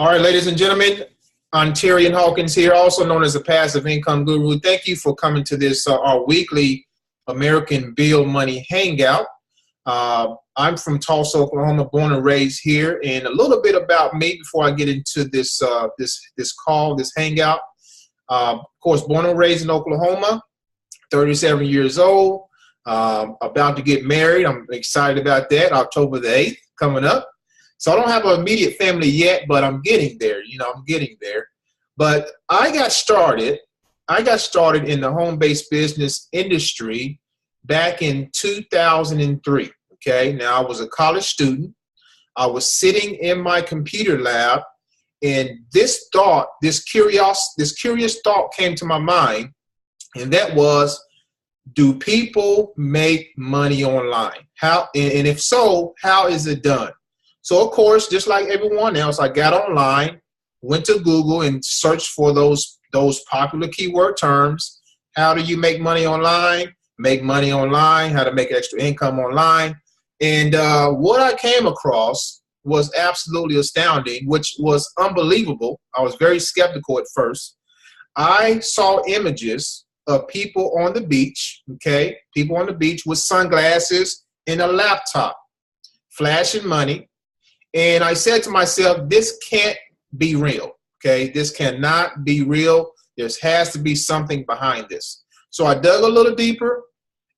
All right, ladies and gentlemen, Ontarian Hawkins here, also known as the Passive Income Guru. Thank you for coming to this, our weekly American Bill Money Hangout. I'm from Tulsa, Oklahoma, born and raised here. And a little bit about me before I get into this this hangout. Of course, born and raised in Oklahoma, 37 years old, about to get married. I'm excited about that, October the 8th coming up. So I don't have an immediate family yet, but I'm getting there. I'm getting there. But I got started in the home-based business industry back in 2003. Okay, now I was a college student. I was sitting in my computer lab, and this curious thought came to my mind, and that was, do people make money online? How, and if so, how is it done? So, of course, just like everyone else, I got online, went to Google and searched for those popular keyword terms. How do you make money online? Make money online, how to make extra income online. And what I came across was absolutely astounding, which was unbelievable. I was very skeptical at first. I saw images of people on the beach, okay? People on the beach with sunglasses and a laptop, flashing money. And I said to myself, this can't be real, okay? This cannot be real. There has to be something behind this. So I dug a little deeper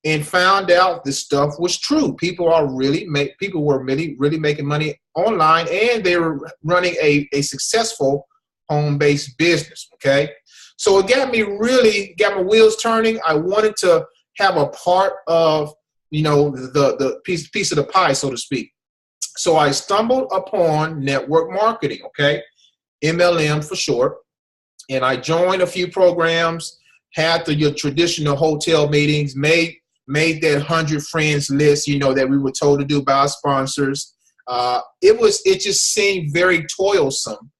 and found out this stuff was true. People were really making money online, and they were running a successful home-based business, okay? So it got my wheels turning. I wanted to have a part of, the piece of the pie, so to speak. So I stumbled upon network marketing, okay, MLM for short, and I joined a few programs, had your traditional hotel meetings, made that 100 friends list, that we were told to do by our sponsors. It just seemed very toilsome,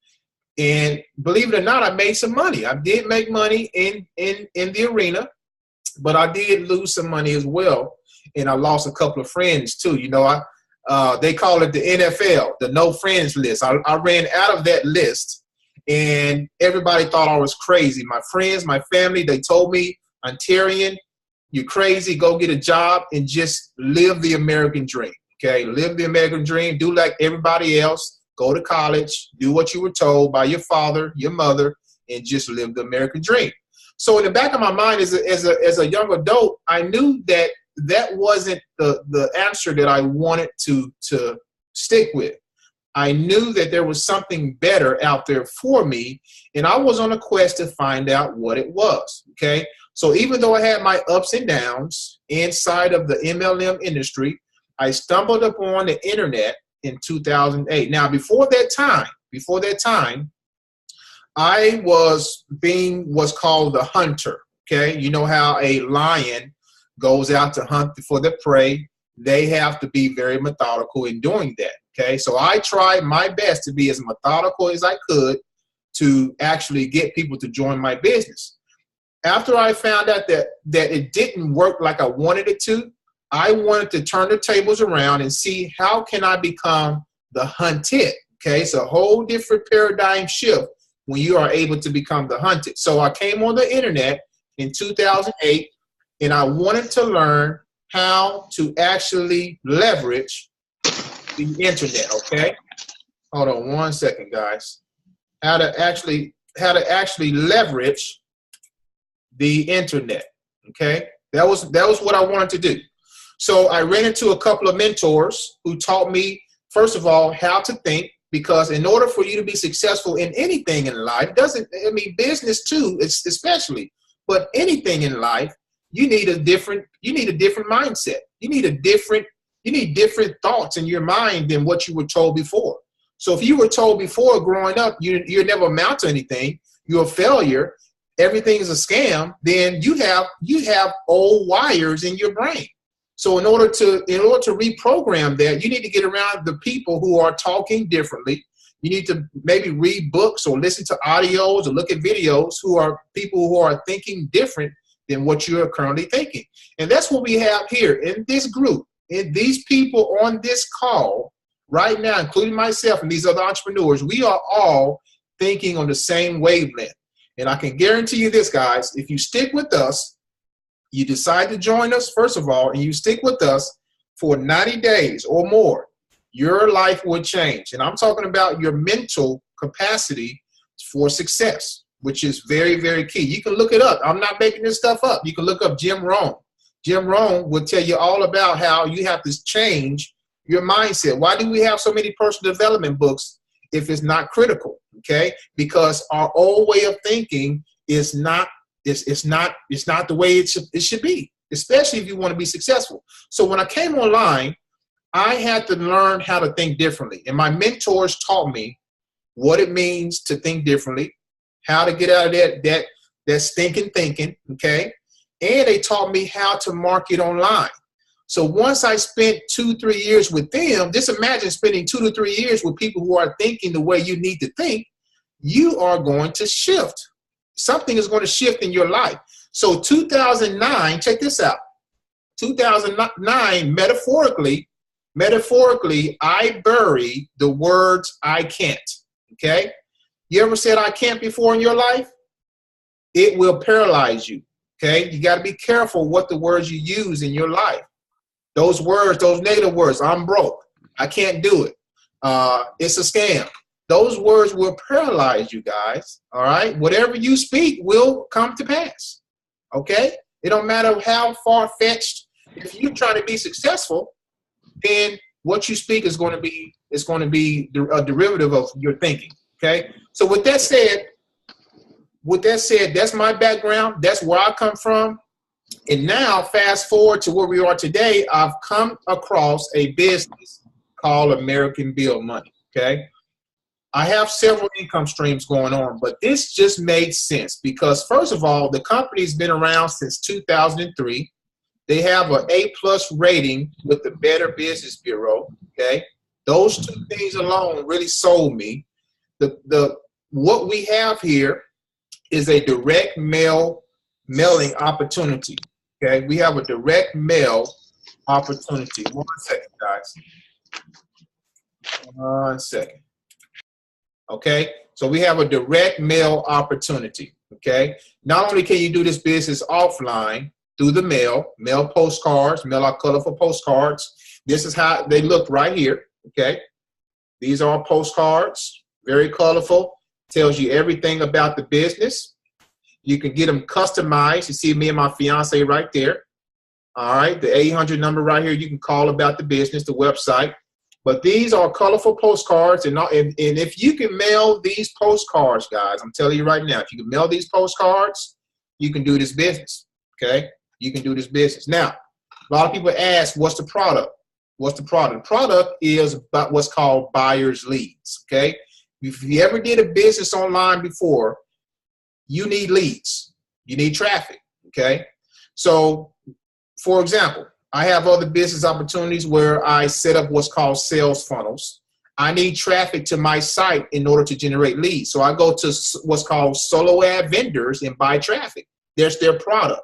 and believe it or not, I made some money. I did make money in the arena, but I did lose some money as well, and I lost a couple of friends too. They call it the NFL, the no friends list. I ran out of that list, and everybody thought I was crazy. My friends, my family, they told me, Ontarian, you're crazy. Go get a job and just live the American dream, okay? Live the American dream. Do like everybody else. Go to college. Do what you were told by your father, your mother, and just live the American dream. So in the back of my mind as a young adult, I knew that wasn't the answer that I wanted to stick with. I knew that there was something better out there for me, and I was on a quest to find out what it was, okay? So even though I had my ups and downs inside of the MLM industry, I stumbled upon the internet in 2008. Now, before that time, I was what's called the hunter, okay? You know how a lion goes out to hunt for the prey. They have to be very methodical in doing that, okay? So I tried my best to be as methodical as I could to actually get people to join my business. After I found out that it didn't work like I wanted it to, I wanted to turn the tables around and see how can I become the hunted, okay? It's a whole different paradigm shift when you are able to become the hunted. So I came on the internet in 2008, and I wanted to learn how to actually leverage the internet, okay? Hold on one second, guys. How to actually leverage the internet, okay? That was what I wanted to do. So I ran into a couple of mentors who taught me, first of all, how to think, because in order for you to be successful in anything in life, business too, especially, but anything in life, you need a different mindset. You need different thoughts in your mind than what you were told before. So if you were told before growing up, you never amount to anything, you're a failure, everything is a scam, then you have old wires in your brain. So in order to reprogram that, you need to get around the people who are talking differently. You need to maybe read books or listen to audios or look at videos who are people who are thinking different than what you are currently thinking. And that's what we have here in this group. And these people on this call right now, including myself and these other entrepreneurs, we are all thinking on the same wavelength. And I can guarantee you this, guys, if you stick with us, you decide to join us, first of all, and you stick with us for 90 days or more, your life will change. And I'm talking about your mental capacity for success, which is very, very key. You can look it up. I'm not making this stuff up. You can look up Jim Rohn. Jim Rohn will tell you all about how you have to change your mindset. Why do we have so many personal development books if it's not critical? Okay, because our old way of thinking is not it's not the way it should be, especially if you want to be successful. So when I came online, I had to learn how to think differently, and my mentors taught me what it means to think differently, how to get out of that stinking thinking. Okay, and they taught me how to market online. So once I spent 2-3 years with them, just imagine spending 2 to 3 years with people who are thinking the way you need to think, you are going to shift. Something is going to shift in your life. So 2009, check this out. 2009, metaphorically, I buried the words I can't. Okay? You ever said I can't before in your life? It will paralyze you. Okay? You got to be careful what the words you use in your life. Those words, those negative words, I'm broke, I can't do it, it's a scam. Those words will paralyze you, guys, all right? Whatever you speak will come to pass, okay? It don't matter how far-fetched. If you're trying to be successful, then what you speak is going to be a derivative of your thinking, okay? So with that said, that's my background. That's where I come from. And now, fast forward to where we are today, I've come across a business called American Bill Money, okay? I have several income streams going on, but this just made sense because, first of all, the company's been around since 2003. They have an A+ rating with the Better Business Bureau, okay? Those two things alone really sold me. What we have here is a direct mailing opportunity. Okay, we have a direct mail opportunity. 1 second, guys. 1 second. Okay, so we have a direct mail opportunity. Okay, not only can you do this business offline through the mail postcards, mail out colorful postcards. This is how they look right here. Okay, these are postcards, very colorful, tells you everything about the business. You can get them customized. You see me and my fiance right there. All right, the 800 number right here. You can call about the business, the website. But these are colorful postcards, and if you can mail these postcards, guys, I'm telling you right now, if you can mail these postcards, you can do this business. Okay, you can do this business. Now, a lot of people ask, what's the product? What's the product? The product is about what's called buyer's leads. Okay, if you ever did a business online before, you need leads. You need traffic, okay? So, for example, I have other business opportunities where I set up what's called sales funnels. I need traffic to my site in order to generate leads. So I go to what's called solo ad vendors and buy traffic. There's their product.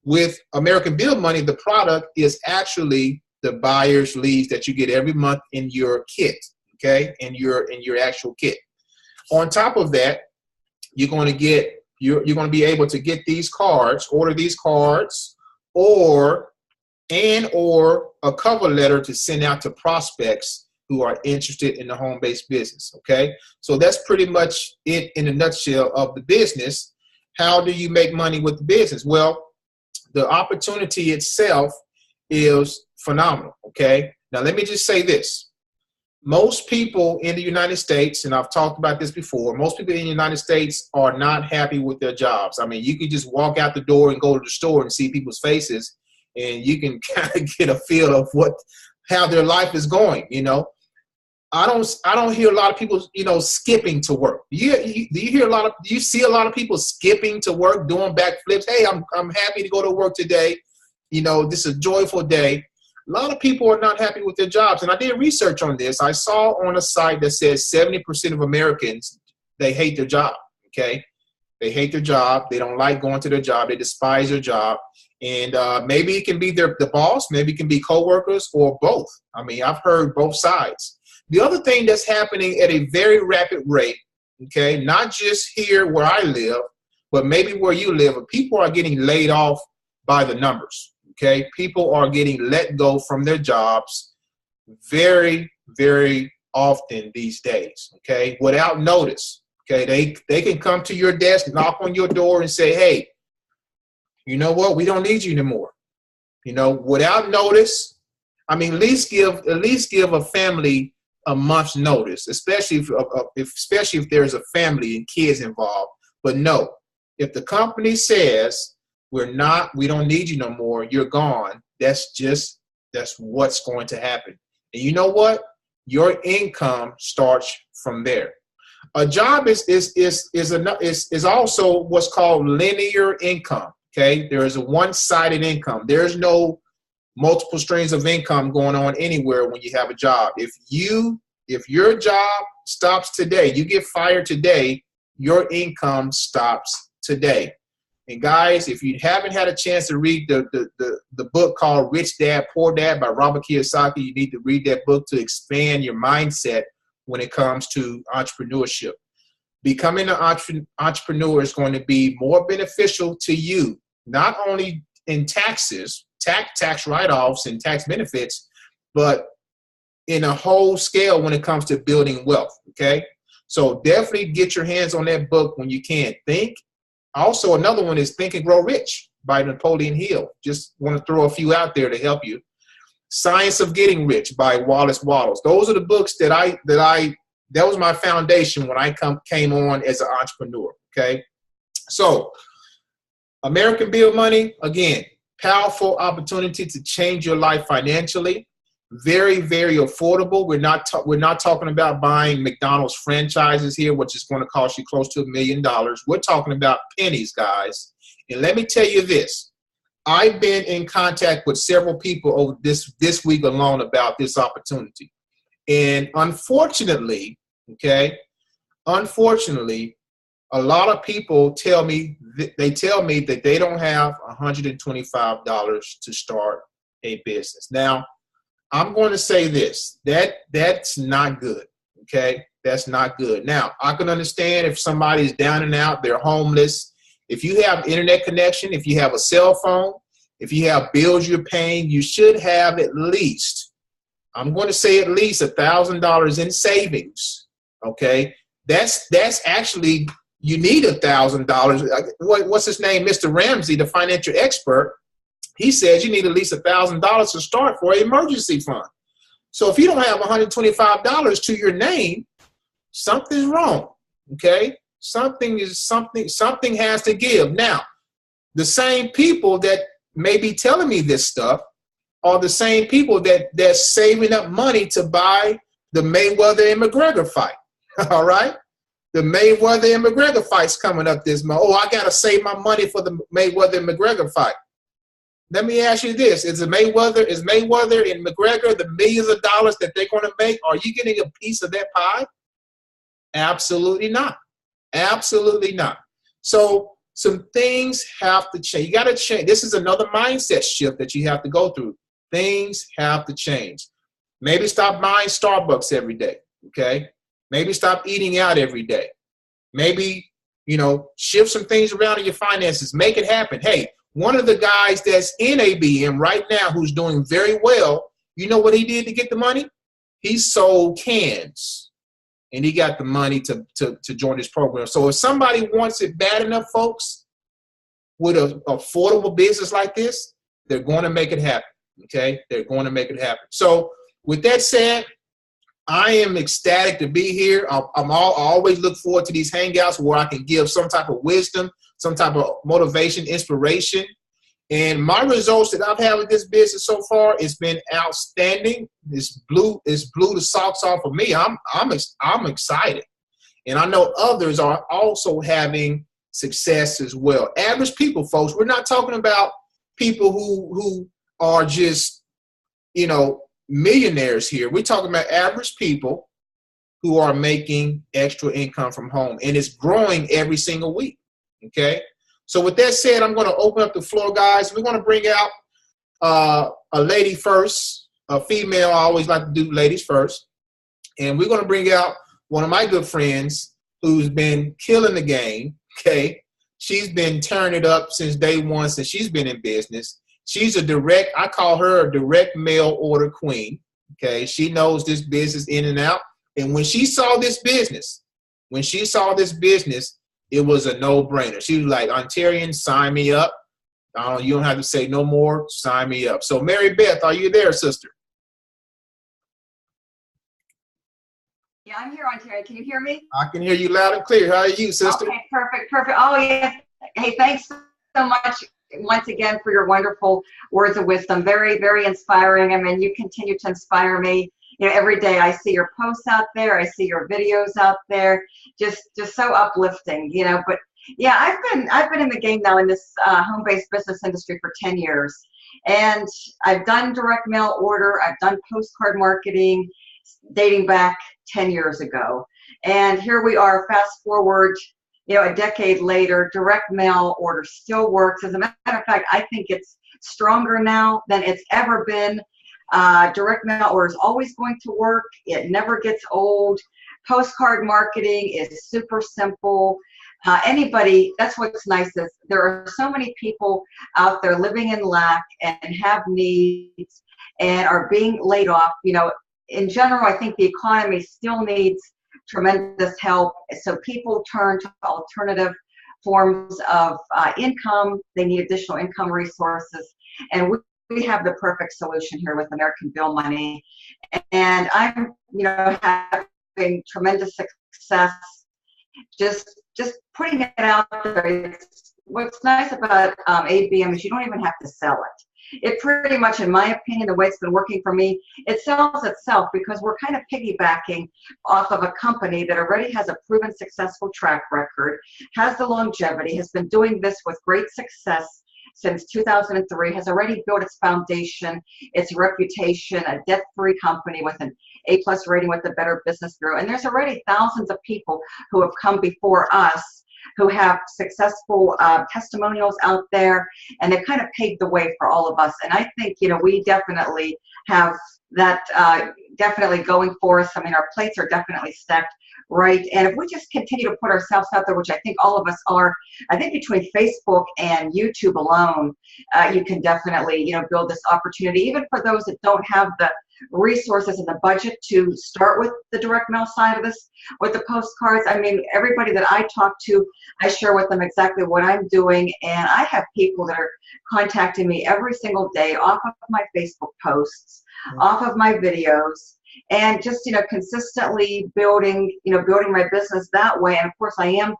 With American Bill Money, the product is actually the buyer's leads that you get every month in your kit, okay? In your actual kit. On top of that, you're going to be able to get these cards, order these cards, or a cover letter to send out to prospects who are interested in the home-based business, okay? So that's pretty much it in a nutshell of the business. How do you make money with the business? Well, the opportunity itself is phenomenal, okay? Now, let me just say this. Most people in the United States, and I've talked about this before, most people in the United States are not happy with their jobs. I mean, you can just walk out the door and go to the store and see people's faces, and you can kind of get a feel of how their life is going, you know. I don't hear a lot of people, you know, skipping to work. Do you see a lot of people skipping to work, doing backflips? Hey, I'm happy to go to work today. You know, this is a joyful day. A lot of people are not happy with their jobs. And I did research on this. I saw on a site that says 70% of Americans, they hate their job, okay? They hate their job. They don't like going to their job. They despise their job. And maybe it can be the boss. Maybe it can be coworkers or both. I mean, I've heard both sides. the other thing that's happening at a very rapid rate, okay, not just here where I live, but maybe where you live, people are getting laid off by the numbers, okay? People are getting let go from their jobs very, very often these days, okay, without notice, okay? They can come to your desk, knock on your door and say, hey, you know what, we don't need you anymore, you know, without notice. I mean, at least give a family a month's notice, especially if there's a family and kids involved. But no, if the company says we don't need you no more, you're gone, that's what's going to happen. And you know what? Your income starts from there. A job is also what's called linear income. Okay, there is a one-sided income. There's no multiple streams of income going on anywhere when you have a job. If your job stops today, you get fired today, your income stops today. And guys, if you haven't had a chance to read the book called Rich Dad, Poor Dad by Robert Kiyosaki, you need to read that book to expand your mindset when it comes to entrepreneurship. Becoming an entrepreneur is going to be more beneficial to you, not only in taxes, tax write-offs and tax benefits, but in a whole scale when it comes to building wealth, okay? So definitely get your hands on that book when you can. Also, another one is Think and Grow Rich by Napoleon Hill. Just want to throw a few out there to help you. Science of Getting Rich by Wallace Wattles. Those are the books that was my foundation when I came on as an entrepreneur, okay? So American Bill Money, again, powerful opportunity to change your life financially. Very, very affordable. We're not talking about buying McDonald's franchises here, which is going to cost you close to $1 million. We're talking about pennies, guys. And let me tell you this. I've been in contact with several people over this week alone about this opportunity. And unfortunately, a lot of people tell me that they don't have $125 to start a business. Now, I'm going to say this, that's not good, okay? That's not good. Now, I can understand if somebody's down and out, they're homeless. If you have internet connection, if you have a cell phone, if you have bills you're paying, you should have at least, I'm going to say at least $1,000 in savings, okay? That's actually, you need $1,000. What's his name? Mr. Ramsey, the financial expert. He says you need at least $1,000 to start for an emergency fund. So if you don't have $125 to your name, something's wrong, okay? Something has to give. Now, the same people that may be telling me this stuff are the same people that's saving up money to buy the Mayweather and McGregor fight, all right? The Mayweather and McGregor fight's coming up this month. Oh, I got to save my money for the Mayweather and McGregor fight. Let me ask you this. Is Mayweather and McGregor the millions of dollars that they're going to make? Are you getting a piece of that pie? Absolutely not. Absolutely not. So some things have to change. You got to change. This is another mindset shift that you have to go through. Things have to change. Maybe stop buying Starbucks every day, okay? Maybe stop eating out every day. Maybe, shift some things around in your finances. Make it happen. Hey, one of the guys that's in ABM right now who's doing very well, you know what he did to get the money? He sold cans, and he got the money to join this program. So if somebody wants it bad enough, folks, with an affordable business like this, they're going to make it happen, okay? They're going to make it happen. So with that said, I am ecstatic to be here. I always look forward to these hangouts where I can give some type of wisdom, some type of motivation, inspiration. And my results that I've had with this business so far, it's been outstanding. It's blew the socks off of me. I'm excited. And I know others are also having success as well. Average people, folks. We're not talking about people who are just, millionaires here. We're talking about average people who are making extra income from home, and it's growing every single week. Okay. So with that said, I'm going to open up the floor, guys. We're going to bring out a lady first, a female. I always like to do ladies first. And we're going to bring out one of my good friends who's been killing the game, okay? She's been turning it up since day one, since she's been in business. She's I call her a direct mail order queen, okay? She knows this business in and out. And when she saw this business, it was a no-brainer. She was like, Ontarian, sign me up. You don't have to say no more, sign me up. So Mary Beth, are you there, sister? Yeah, I'm here, Ontario. Can you hear me? I can hear you loud and clear. How are you, sister? Okay, perfect. Oh, yes. Hey, thanks so much once again for your wonderful words of wisdom. Very, very inspiring. I mean, you continue to inspire me. You know, every day I see your posts out there. I see your videos out there. Just so uplifting, you know. But yeah, I've been in the game now in this home-based business industry for 10 years. And I've done direct mail order. I've done postcard marketing dating back 10 years ago. And here we are, fast forward, you know, a decade later, direct mail order still works. As a matter of fact, I think it's stronger now than it's ever been. Direct mail order is always going to work. It never gets old. Postcard marketing is super simple. Anybody, that's what's nice is there are so many people out there living in lack and have needs and are being laid off. You know, in general, I think the economy still needs tremendous help. So people turn to alternative forms of income. They need additional income resources. And we have the perfect solution here with American Bill Money. And I'm, you know, having tremendous success just putting it out there. What's nice about ABM is you don't even have to sell it. It pretty much, in my opinion, the way it's been working for me, it sells itself because we're kind of piggybacking off of a company that already has a proven successful track record, has the longevity, has been doing this with great success since 2003, has already built its foundation, its reputation, a debt-free company with an A+ rating with the Better Business Bureau. And there's already thousands of people who have come before us who have successful testimonials out there, and they've kind of paved the way for all of us. And I think, you know, we definitely have that definitely going for us. I mean, our plates are definitely stacked right. And if we just continue to put ourselves out there, which I think all of us are, I think between Facebook and YouTube alone, you can definitely, you know, build this opportunity, even for those that don't have the resources and the budget to start with the direct mail side of this, with the postcards. I mean, everybody that I talk to, I share with them exactly what I'm doing, and I have people that are contacting me every single day off of my Facebook posts, off of my videos, and just, you know, consistently building my business that way. And of course, I am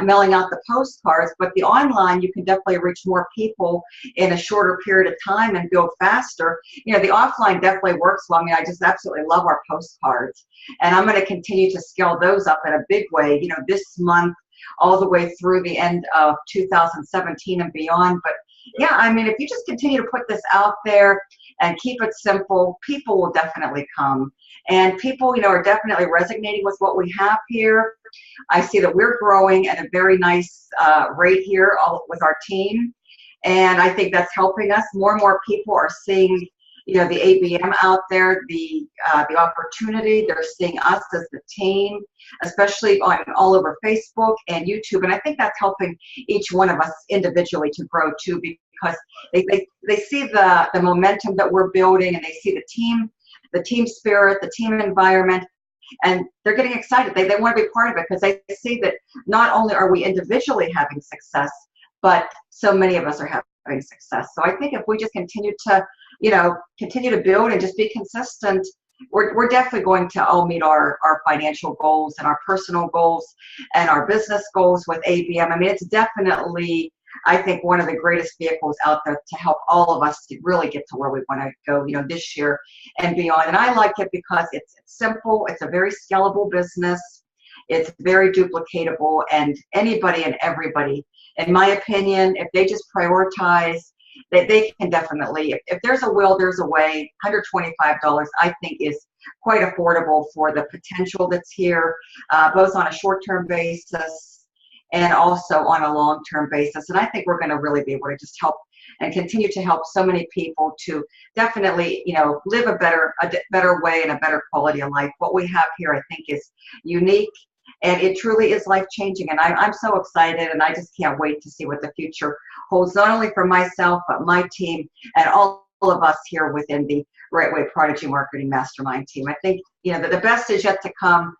mailing out the postcards, but the online, you can definitely reach more people in a shorter period of time and build faster. You know, the offline definitely works well. I mean, I just absolutely love our postcards, and I'm going to continue to scale those up in a big way, you know, this month all the way through the end of 2017 and beyond. But yeah, I mean, if you just continue to put this out there and keep it simple, people will definitely come. And people, you know, are definitely resonating with what we have here. I see that we're growing at a very nice rate here with our team. And I think that's helping us. More and more people are seeing, you know, the ABM out there, the opportunity. They're seeing us as the team, especially all over Facebook and YouTube. And I think that's helping each one of us individually to grow too, because they see the momentum that we're building, and they see the team spirit, the team environment, and they're getting excited. They want to be part of it because they see that not only are we individually having success, but so many of us are having success. So I think if we just continue to, you know, continue to build and just be consistent, we're definitely going to all meet our financial goals and our personal goals and our business goals with ABM. I mean, it's definitely, I think, one of the greatest vehicles out there to help all of us to really get to where we want to go, you know, this year and beyond. And I like it because it's simple. It's a very scalable business. It's very duplicatable, and anybody and everybody, in my opinion, if they just prioritize, they can definitely, if there's a will, there's a way. $125, I think, is quite affordable for the potential that's here, both on a short-term basis and also on a long-term basis. And I think we're going to really be able to just help and continue to help so many people to definitely, live a better way and a better quality of life. What we have here, I think, is unique, and it truly is life-changing. And I'm so excited, and I just can't wait to see what the future holds, not only for myself, but my team and all of us here within the Right Way Prodigy Marketing Mastermind team. I think, that the best is yet to come.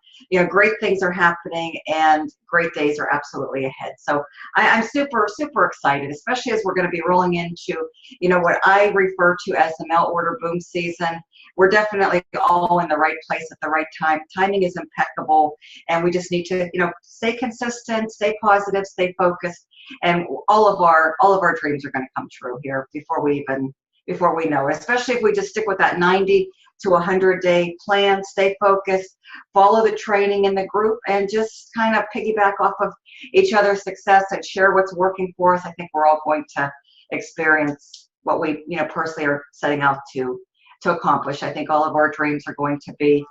Great things are happening, and great days are absolutely ahead. So I'm super, super excited, especially as we're going to be rolling into, what I refer to as the mail order boom season. We're definitely all in the right place at the right time. Timing is impeccable, and we just need to, stay consistent, stay positive, stay focused, and all of our dreams are going to come true here before we know it, especially if we just stick with that 90 to 100-day plan, stay focused, follow the training in the group, and just kind of piggyback off of each other's success and share what's working for us. I think we're all going to experience what we, personally are setting out to accomplish. I think all of our dreams are going to be,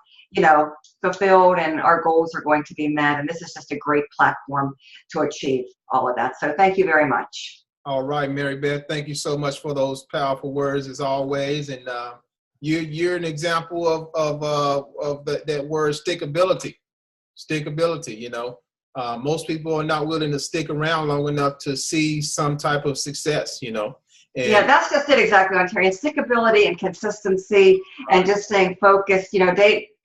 fulfilled, and our goals are going to be met. And this is just a great platform to achieve all of that. So thank you very much. All right, Mary Beth, thank you so much for those powerful words as always. And you're an example of that word stickability. Stickability, most people are not willing to stick around long enough to see some type of success, And yeah, that's just it exactly, Ontario. Stickability and consistency and just staying focused,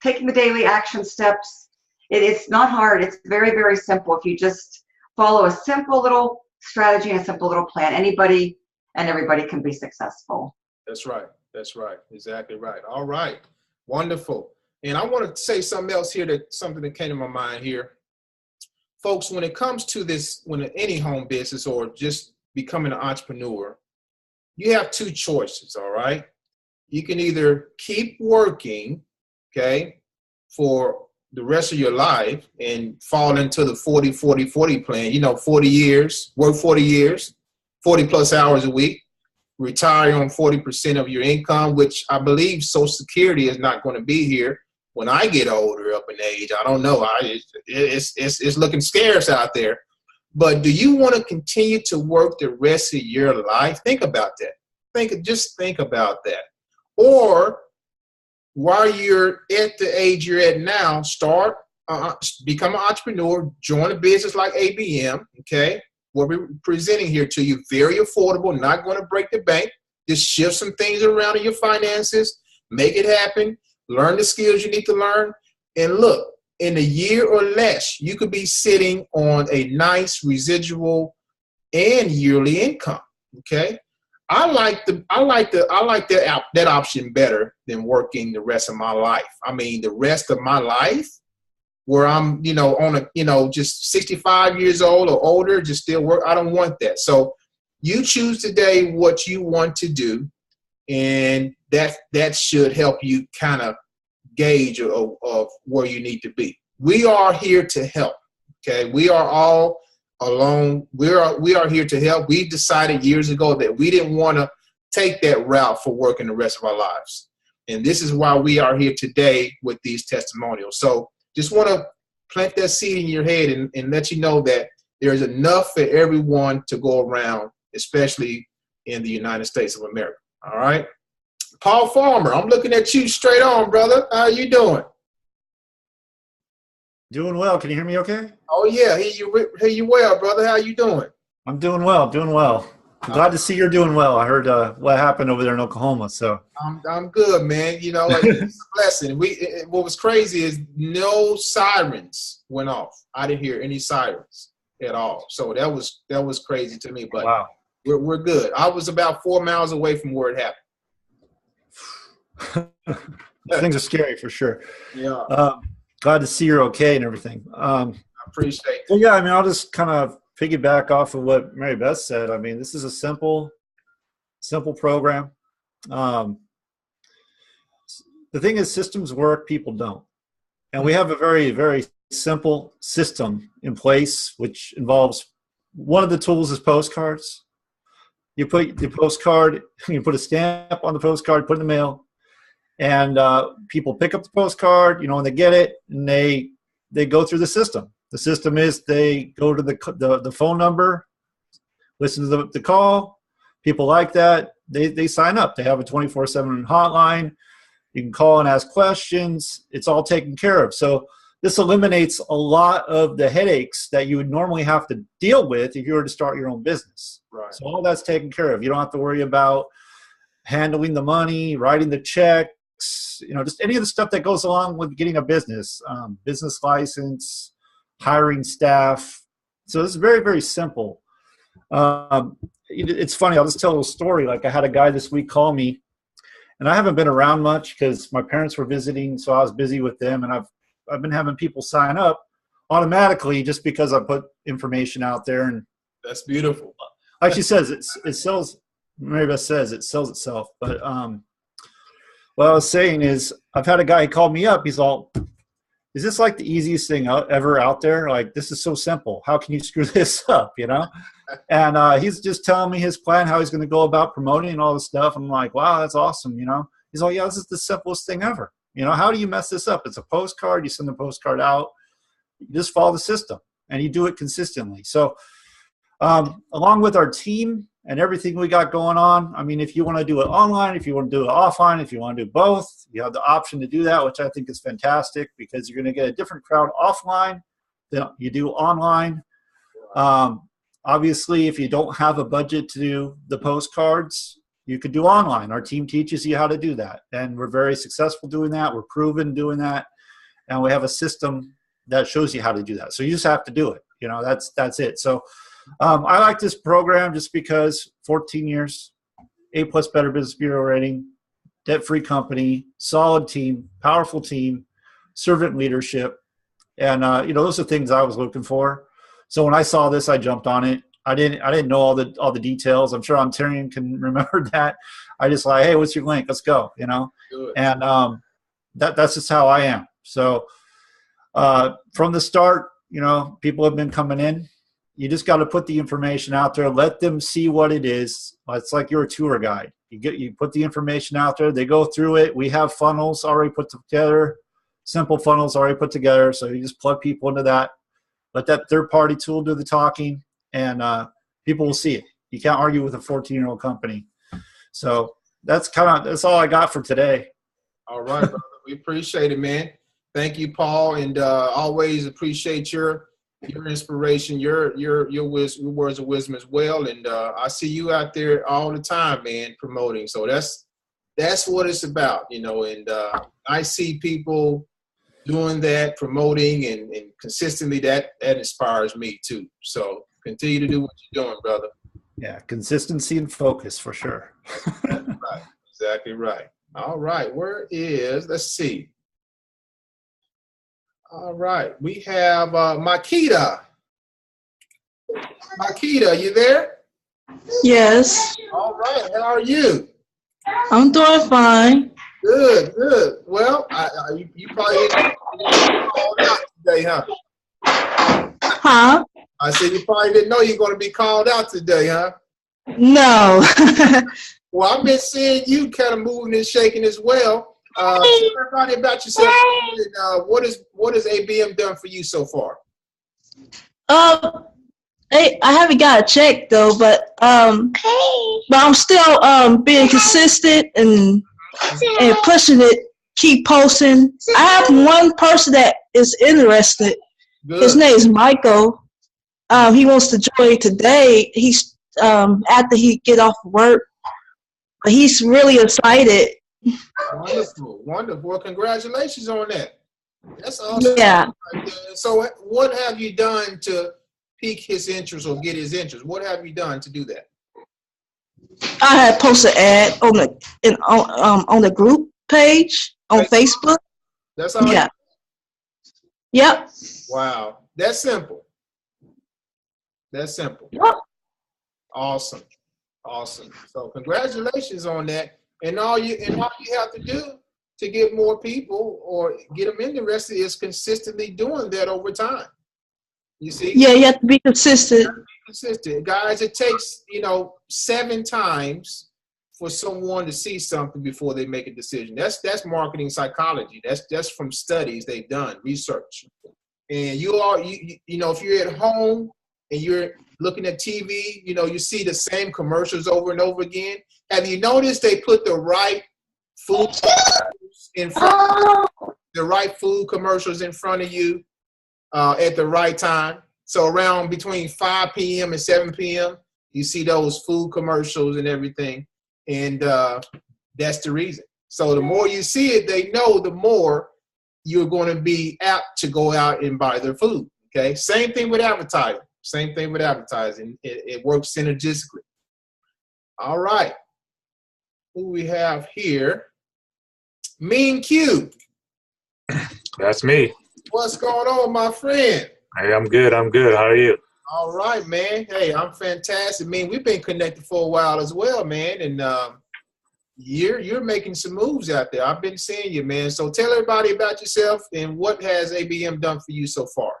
taking the daily action steps. It's not hard. It's very, very simple. If you just follow a simple little strategy and a simple little plan, anybody and everybody can be successful. That's right. That's right. Exactly right. All right. Wonderful. And I want to say something else here, something that came to my mind here. Folks, when it comes to this, when any home business or just becoming an entrepreneur, you have two choices, all right? You can either keep working, okay, for the rest of your life and fall into the 40-40-40 plan, 40 years, work 40 years, 40 plus hours a week, retire on 40% of your income, which I believe Social Security is not going to be here when I get older up in age. I don't know. It's looking scarce out there. But do you want to continue to work the rest of your life? Think about that. Just think about that. Or while you're at the age you're at now, become an entrepreneur, join a business like ABM, okay? What we're presenting here to you, very affordable, not going to break the bank. Just shift some things around in your finances, make it happen, learn the skills you need to learn, and look, in a year or less, you could be sitting on a nice residual and yearly income, okay? I like that option better than working the rest of my life. I mean, the rest of my life where I'm, just 65 years old or older, just still work. I don't want that. So you choose today what you want to do, and that should help you kind of gauge of where you need to be. We are here to help. Okay, we are all alone. We are here to help. We decided years ago that we didn't want to take that route for working the rest of our lives. And this is why we are here today with these testimonials. So just want to plant that seed in your head and let you know that there's enough for everyone to go around, especially in the United States of America. All right. Paul Farmer, I'm looking at you straight on, brother. How are you doing? Doing well. Can you hear me okay? Oh, yeah. Hear you well, brother. How you doing? I'm doing well, doing well. I'm glad to see you're doing well. I heard what happened over there in Oklahoma. So I'm good, man. It's a blessing. What was crazy is no sirens went off. I didn't hear any sirens at all. So that was crazy to me. But wow. We're good. I was about 4 miles away from where it happened. Things are scary for sure. Yeah. Glad to see you're okay and everything. I appreciate it. So yeah, I mean, I'll just kind of piggyback off of what Mary Beth said. I mean, this is a simple program. The thing is, systems work, people don't. And we have a very, very simple system in place, which involves one of the tools is postcards. You put the postcard, you put a stamp on the postcard, put it in the mail, and people pick up the postcard, when they get it, and they go through the system. The system is they go to the phone number, listen to the call, people like that, they sign up. They have a 24/7 hotline. You can call and ask questions. It's all taken care of. So this eliminates a lot of the headaches that you would normally have to deal with if you were to start your own business. Right. So all that's taken care of. You don't have to worry about handling the money, writing the checks, just any of the stuff that goes along with getting a business, business license, hiring staff. So it's very, very simple. It's funny. I'll just tell a little story. Like I had a guy this week call me, and I haven't been around much because my parents were visiting, so I was busy with them, and I've been having people sign up automatically just because I put information out there. And that's beautiful. Like she says, it sells. Mary Beth says it sells itself. But what I was saying is, I've had a guy call me up. He's all, "Is this like the easiest thing ever out there? Like, this is so simple. How can you screw this up?" And he's just telling me his plan, how he's going to go about promoting and all this stuff. I'm like, wow, that's awesome. He's like, "Yeah, this is the simplest thing ever. How do you mess this up? It's a postcard. You send the postcard out. You just follow the system, and you do it consistently." So along with our team and everything we got going on, I mean, if you want to do it online, if you want to do it offline, if you want to do both, you have the option to do that, which I think is fantastic because you're going to get a different crowd offline than you do online. Obviously, if you don't have a budget to do the postcards, you could do online. Our team teaches you how to do that, and we're very successful doing that. We're proven doing that, and we have a system that shows you how to do that. So you just have to do it. That's it. So I like this program just because 14 years, A+ Better Business Bureau rating, debt-free company, solid team, powerful team, servant leadership, and those are things I was looking for. So when I saw this, I jumped on it. I didn't know all the details. I'm sure Ontarian can remember that. I just like, "Hey, what's your link? Let's go." And that's just how I am. So from the start, people have been coming in. You just got to put the information out there. Let them see what it is. It's like you're a tour guide. You put the information out there. They go through it. We have funnels already put together, simple funnels already put together. So you just plug people into that. Let that third-party tool do the talking, and people will see it. You can't argue with a 14-year-old company. So that's all I got for today. All right, brother. We appreciate it, man. Thank you, Paul, and always appreciate your inspiration, your words of wisdom as well. And I see you out there all the time, man, promoting. So that's what it's about, and I see people doing that, promoting and consistently. That inspires me too. So continue to do what you're doing, brother. Yeah, consistency and focus for sure. That's right. Exactly right. All right. Let's see. All right. We have Makita. Makita, you there? Yes. All right. How are you? I'm doing fine. Good. Well, you probably didn't get called out today, huh? Huh? I said you probably didn't know you're going to be called out today, huh? No. Well, I've been seeing you kind of moving and shaking as well. Tell everybody about yourself. And, what has ABM done for you so far? Hey, I haven't got a check though, but I'm still being consistent and pushing it. Keep posting. I have one person that is interested. Good. His name is Michael. He wants to join today. He's after he get off work, but he's really excited. Wonderful. Well, congratulations on that. That's awesome. Yeah. So what have you done to pique his interest or get his interest? What have you done to do that? I had posted an ad on the group page on Facebook. That's all. Yeah. Yep. Wow. That's simple. Yep. Awesome. So congratulations on that. And all you have to do to get more people or get them interested is consistently doing that over time. You see? Yeah, you have to be consistent. Guys, it takes, 7 times for someone to see something before they make a decision. That's marketing psychology. That's from studies they've done, research. And if you're at home and you're looking at TV, you know, you see the same commercials over and over again. Have you noticed they put the right food in front of the right food commercials in front of you at the right time? So around between 5 p.m. and 7 p.m., you see those food commercials and everything. And that's the reason. So the more you see it, they know the more you're going to be apt to go out and buy their food. Okay. Same thing with advertising. Same thing with advertising. It works synergistically. All right. Who we have here? Mean Q. That's me. What's going on, my friend? Hey, I'm good. I'm good. How are you? All right, man. Hey, I'm fantastic. I mean, we've been connected for a while as well, man. And you're making some moves out there. I've been seeing you, man. So tell everybody about yourself and what has ABM done for you so far.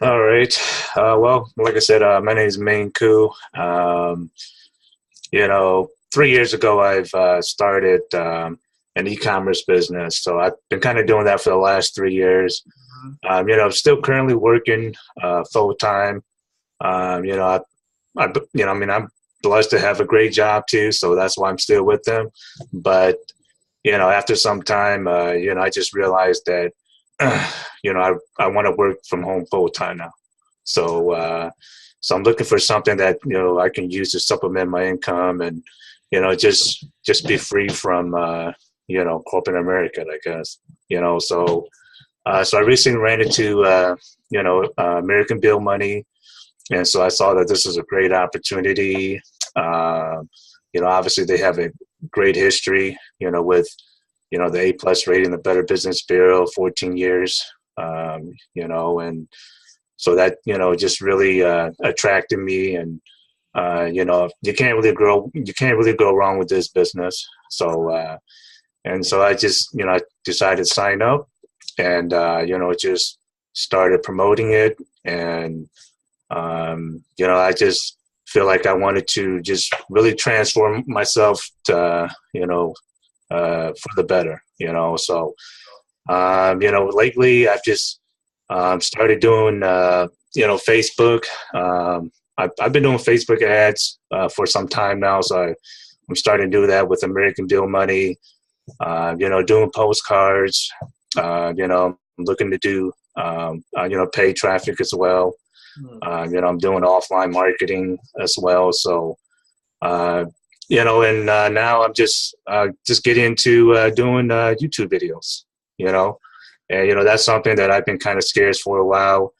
All right. Well, like I said, my name is Main Ku. You know, 3 years ago, I've started an e-commerce business. So I've been kind of doing that for the last 3 years. You know, I'm still currently working full time. You know, I'm blessed to have a great job too, so that's why I'm still with them. But you know, after some time, you know, I just realized that you know, I want to work from home full time now. So so I'm looking for something that, you know, I can use to supplement my income and, you know, just be free from you know, corporate America, I guess. You know, so I recently ran into you know, American Bill Money, and so I saw that this was a great opportunity. You know, obviously they have a great history, you know, with, you know, the A+ rating, the Better Business Bureau, 14 years, you know, and so that, you know, just really attracted me. And you know, you can't really go wrong with this business. So and so I just, you know, I decided to sign up, and you know, just started promoting it. And you know, I just feel like I wanted to just really transform myself to, you know, for the better, you know. So you know, lately I've just started doing you know, Facebook. I've been doing Facebook ads for some time now, so I'm starting to do that with American Bill Money. You know, doing postcards. You know, I'm looking to do you know, paid traffic as well. You know, I'm doing offline marketing as well. So you know, and now I'm just getting into doing YouTube videos. You know, and you know, that's something that I've been kind of scarce for a while.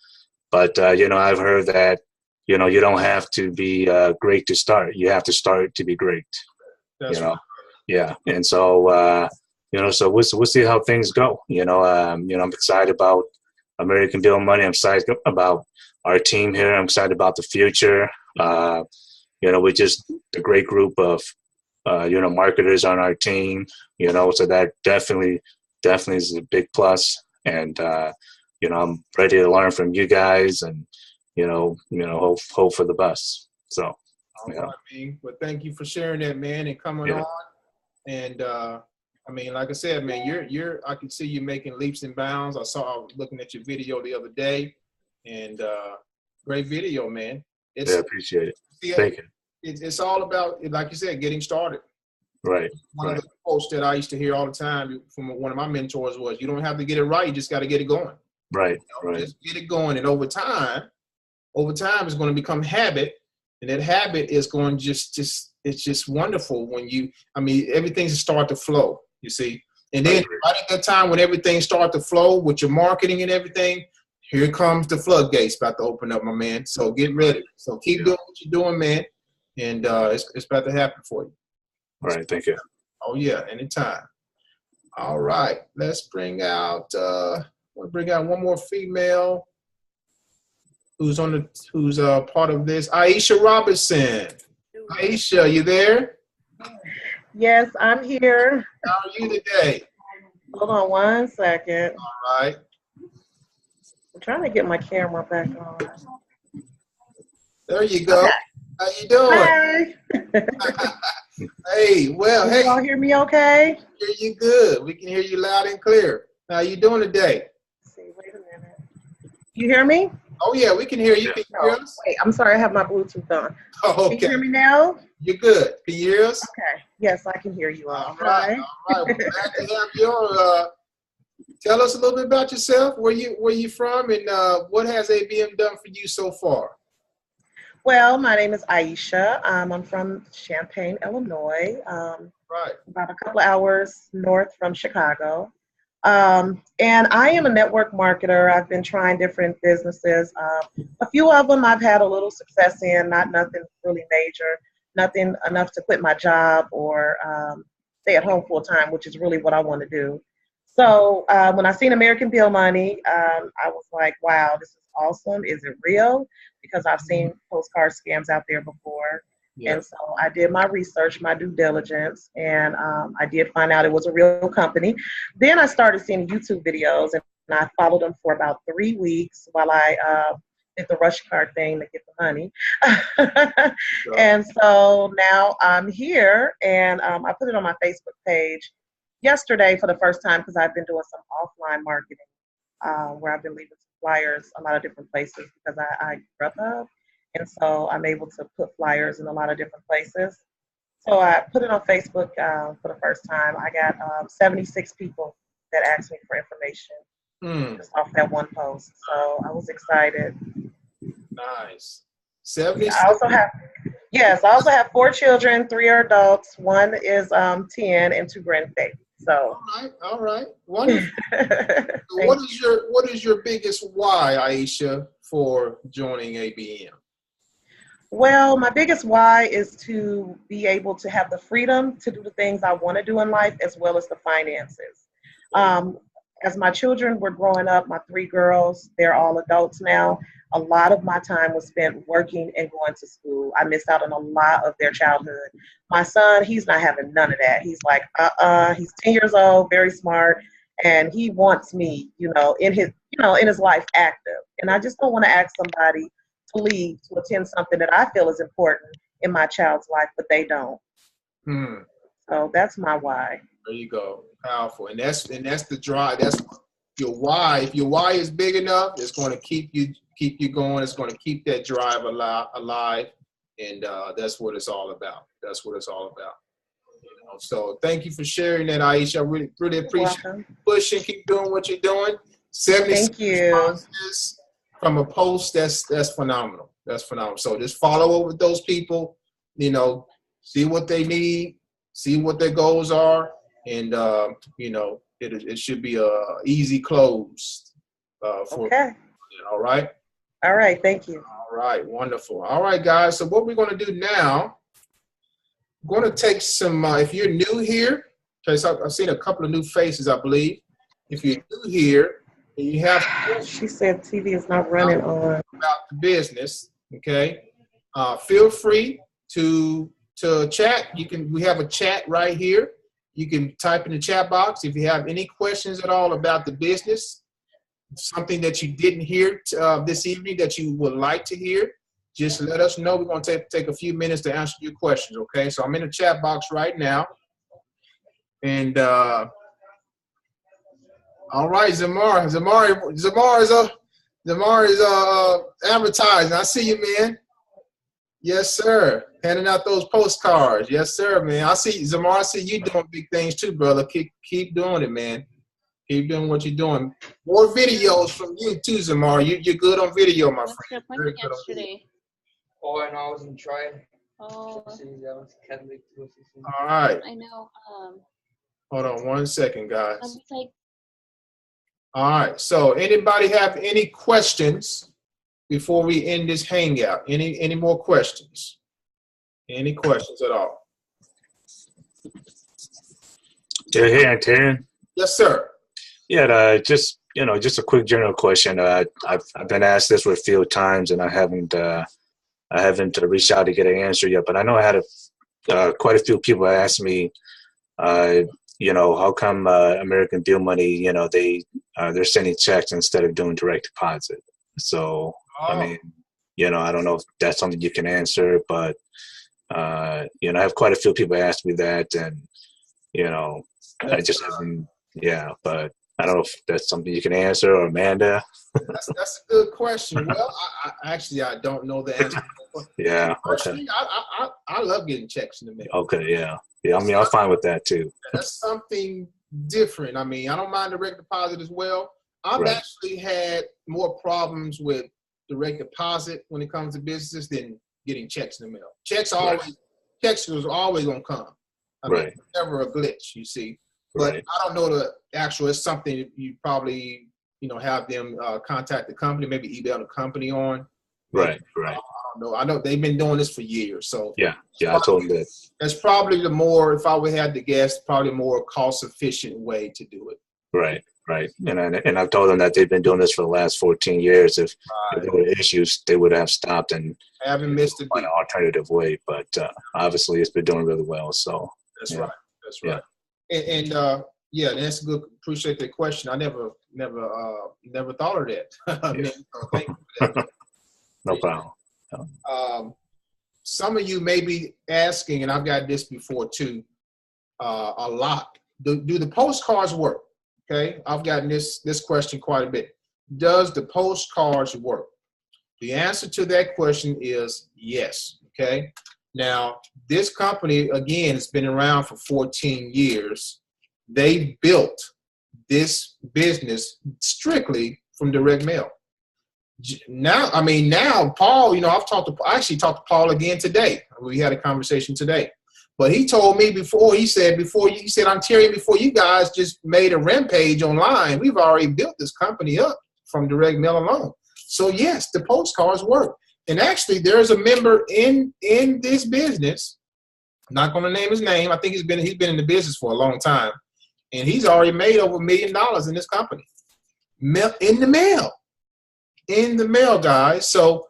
But you know, I've heard that, you know, you don't have to be great to start. You have to start to be great. That's you know, right. yeah. And so you know, so we'll see how things go. You know, I'm excited about American Bill Money. I'm excited about our team here. I'm excited about the future. You know, we're just a great group of you know, marketers on our team. You know, so that definitely is a big plus. And you know, I'm ready to learn from you guys, and you know, hope for the best. So, All right, man. Well, thank you for sharing that, man, and coming on. And I mean, like I said, man, I can see you making leaps and bounds. I was looking at your video the other day, and great video, man. Yeah, appreciate it. Thank you. It's all about, like you said, getting started. Right. One of the quotes that I used to hear all the time from one of my mentors was, "You don't have to get it right; you just got to get it going." Right. You know, just get it going, and over time, it's going to become habit, and that habit is going it's just wonderful when everything's start to flow. You see, and then right at that time when everything starts to flow with your marketing and everything, here comes the floodgates about to open up, my man. So get ready. So keep doing what you're doing, man, and it's about to happen for you. All right, thank you. Oh yeah, anytime. All right, let's bring out one more female who's part of this. Iesha Robinson. Iesha, you there? Yes, I'm here. How are you today? Hold on one second. All right. I'm trying to get my camera back on. There you go. Okay. How you doing? Hey. Hey, well, Can you all hear me okay? Hear you good. We can hear you loud and clear. How you doing today? Let's see, wait a minute. You hear me? Oh yeah, we can hear you. Can you hear us? Wait, I'm sorry, I have my Bluetooth on. Oh, Can okay. you hear me now? You're good. Can you hear us? Okay. Yes, I can hear you all. All right. All right. Well, glad to have your. Tell us a little bit about yourself. Where you from, and what has ABM done for you so far? Well, my name is Iesha. I'm from Champaign, Illinois. Right. About a couple of hours north from Chicago. And I am a network marketer. I've been trying different businesses. A few of them I've had a little success in, not nothing really major, nothing enough to quit my job or stay at home full time, which is really what I want to do. So when I seen American Bill Money, I was like, wow, this is awesome. Is it real? Because I've seen postcard scams out there before. Yeah. And so I did my research, my due diligence, and I did find out it was a real company. Then I started seeing YouTube videos, and I followed them for about 3 weeks while I did the rush card thing to get the money. And so now I'm here, and I put it on my Facebook page yesterday for the first time because I've been doing some offline marketing where I've been leaving flyers a lot of different places because I grew up. And so I'm able to put flyers in a lot of different places. So I put it on Facebook for the first time. I got 76 people that asked me for information just off that one post. So I was excited. Nice. 76. I also have 4 children, 3 are adults, 1 is 10, and 2 grandbabies. So all right. Wonderful. So what is your biggest why, Iesha, for joining ABM? Well, my biggest why is to be able to have the freedom to do the things I want to do in life as well as the finances. As my children were growing up, my 3 girls, they're all adults now. A lot of my time was spent working and going to school. I missed out on a lot of their childhood. My son, he's not having none of that. He's like, he's 10 years old, very smart, and he wants me, in his life active. And I just don't want to ask somebody to leave to attend something that I feel is important in my child's life, but they don't. So that's my why. There you go. Powerful. And that's the drive. That's your why. If your why is big enough, it's going to keep you going. It's going to keep that drive alive. And that's what it's all about. That's what it's all about. So thank you for sharing that, Iesha. I really appreciate you pushing. Keep doing what you're doing. 76 responses from a post, that's phenomenal. That's phenomenal. So just follow up with those people, see what they need, see what their goals are, and it should be a easy close for. Okay. All right. All right. Thank you. All right. Wonderful. All right, guys. So what we're going to do now, we're going to take some. If you're new here, okay, so I've seen a couple of new faces, I believe. If you're new here, and you have. She said TV is not running on. About the business, okay. Feel free to chat. We have a chat right here. You can type in the chat box if you have any questions at all about the business, something that you didn't hear this evening that you would like to hear. Just let us know. We're going to take a few minutes to answer your questions, okay? So I'm in the chat box right now. And all right, Zamar is advertising. I see you, man. Yes, sir. Handing out those postcards. Yes, sir, man. I see Zamar. I see you doing big things too, brother. Keep doing it, man. Keep doing what you're doing. More videos from you too, Zamar. You're good on video, my friend. What's your appointment yesterday? Oh, and I was in try. Oh. All right. I know. Hold on 1 second, guys. I was like. All right. So, anybody have any questions before we end this hangout? Any more questions? Any questions at all? Hey, Taryn. Yes, sir. Yeah, just a quick general question. I've been asked this with a few times, and I haven't reached out to get an answer yet. But I know I had quite a few people ask me, how come American Bill Money, they're sending checks instead of doing direct deposit. So I mean, I don't know if that's something you can answer, but I have quite a few people ask me that, and I just haven't. Yeah, but I don't know if that's something you can answer, or Amanda. That's a good question. Well, I don't know the answer. Yeah. Personally, I love getting checks in the mail. Okay. Yeah. Yeah. I mean, I'm fine with that too. That's something different. I mean, I don't mind direct deposit as well. I've actually had more problems with direct deposit when it comes to businesses than getting checks in the mail. Checks was always gonna come. I mean, it's never a glitch, you see. But I don't know the actual. It's something you probably have them contact the company, maybe email the company on. Right. I don't know. I know they've been doing this for years. So yeah, I told them that. That's probably the more, if I would have to guess, probably a more cost efficient way to do it. Right. And I've told them that they've been doing this for the last 14 years. If there were issues, they would have stopped and haven't missed a beat. An alternative way. But obviously, it's been doing really well. So that's right. And that's good. Appreciate that question. I never thought of that. Thank you for that. No problem. Some of you may be asking, and I've got this before too, a lot. Do the postcards work? Okay, I've gotten this question quite a bit. Does the postcards work? The answer to that question is yes. Okay. Now, this company, again, has been around for 14 years. They built this business strictly from direct mail. Now, Paul, I actually talked to Paul again today. We had a conversation today. But he told me before, he said, I'm Terry, before you guys just made a rampage online, we've already built this company up from direct mail alone. So yes, the postcards work. And actually, there's a member in this business. I'm not going to name his name. I think he's been in the business for a long time, and he's already made over $1 million in this company. In the mail, guys. So,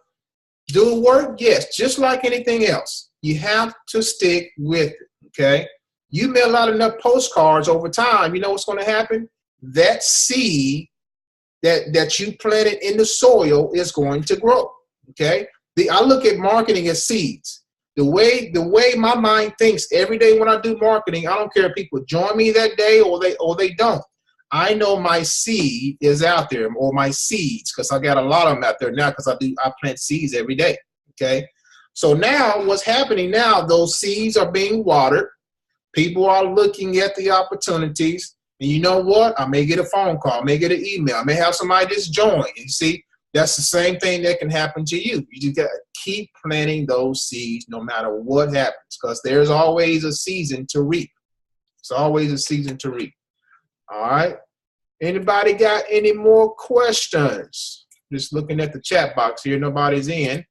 do it work? Yes. Just like anything else, you have to stick with it. Okay. You mail out enough postcards over time. You know what's going to happen? That seed that you planted in the soil is going to grow. Okay. I look at marketing as seeds. The way my mind thinks every day when I do marketing, I don't care if people join me that day or they don't. I know my seed is out there, or my seeds, because I got a lot of them out there now because I plant seeds every day. Okay. So now what's happening now, those seeds are being watered. People are looking at the opportunities. And you know what? I may get a phone call. I may get an email. I may have somebody just join. You see, that's the same thing that can happen to you. You just got to keep planting those seeds no matter what happens, because there's always a season to reap. It's always a season to reap. All right. Anybody got any more questions? Just looking at the chat box here. Nobody's in.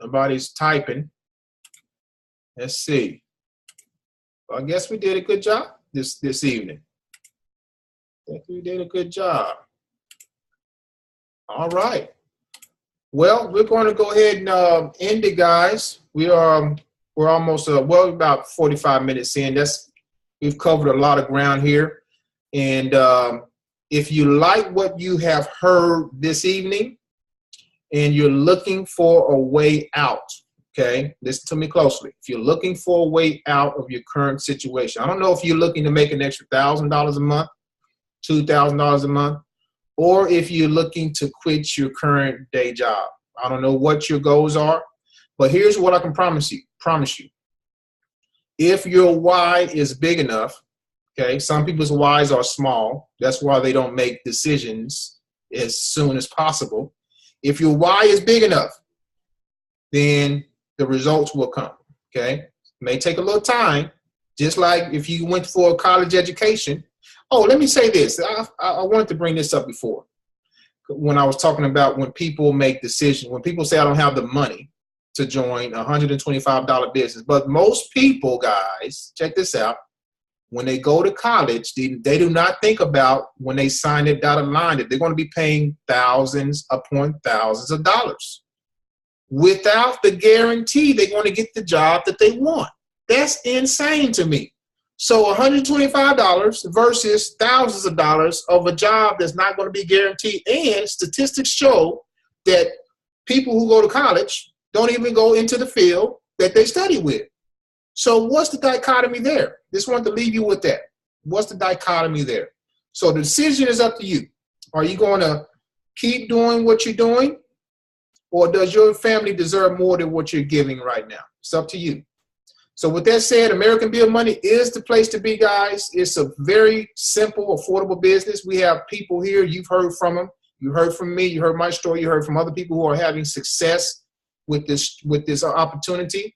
Nobody's typing. Let's see. Well, I guess we did a good job this evening. I think we did a good job. All right. Well, we're going to go ahead and end it, guys. We're almost about 45 minutes in. We've covered a lot of ground here. And if you like what you have heard this evening and you're looking for a way out, okay, listen to me closely. If you're looking for a way out of your current situation, I don't know if you're looking to make an extra $1,000 a month, $2,000 a month, or if you're looking to quit your current day job. I don't know what your goals are, but here's what I can promise you. If your why is big enough, okay, some people's whys are small. That's why they don't make decisions as soon as possible. If your why is big enough, then the results will come, okay? It may take a little time, just like if you went for a college education. Oh, let me say this. I wanted to bring this up before when I was talking about when people make decisions, when people say I don't have the money to join a $125 business. But most people, guys, check this out. When they go to college, they do not think about when they sign that dotted line that they're going to be paying thousands upon thousands of dollars. Without the guarantee they're going to get the job that they want. That's insane to me. So $125 versus thousands of dollars of a job that's not going to be guaranteed. And statistics show that people who go to college don't even go into the field that they study with. So what's the dichotomy there? Just want to leave you with that. What's the dichotomy there? So the decision is up to you. Are you going to keep doing what you're doing, or does your family deserve more than what you're giving right now? It's up to you. So with that said, American Bill Money is the place to be, guys. It's a very simple, affordable business. We have people here. You've heard from them. You heard from me. You heard my story. You heard from other people who are having success with this opportunity.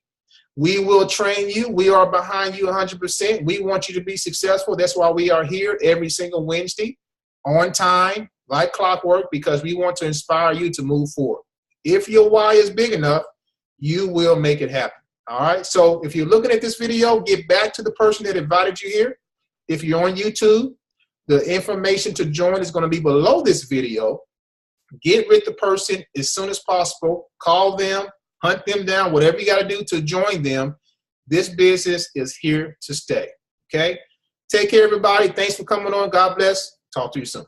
We will train you. We are behind you 100%. We want you to be successful. That's why we are here every single Wednesday on time, like clockwork, because we want to inspire you to move forward. If your why is big enough, you will make it happen. All right. So if you're looking at this video, get back to the person that invited you here. If you're on YouTube, the information to join is going to be below this video. Get with the person as soon as possible. Call them, hunt them down, whatever you got to do to join them. This business is here to stay. Okay. Take care, everybody. Thanks for coming on. God bless. Talk to you soon.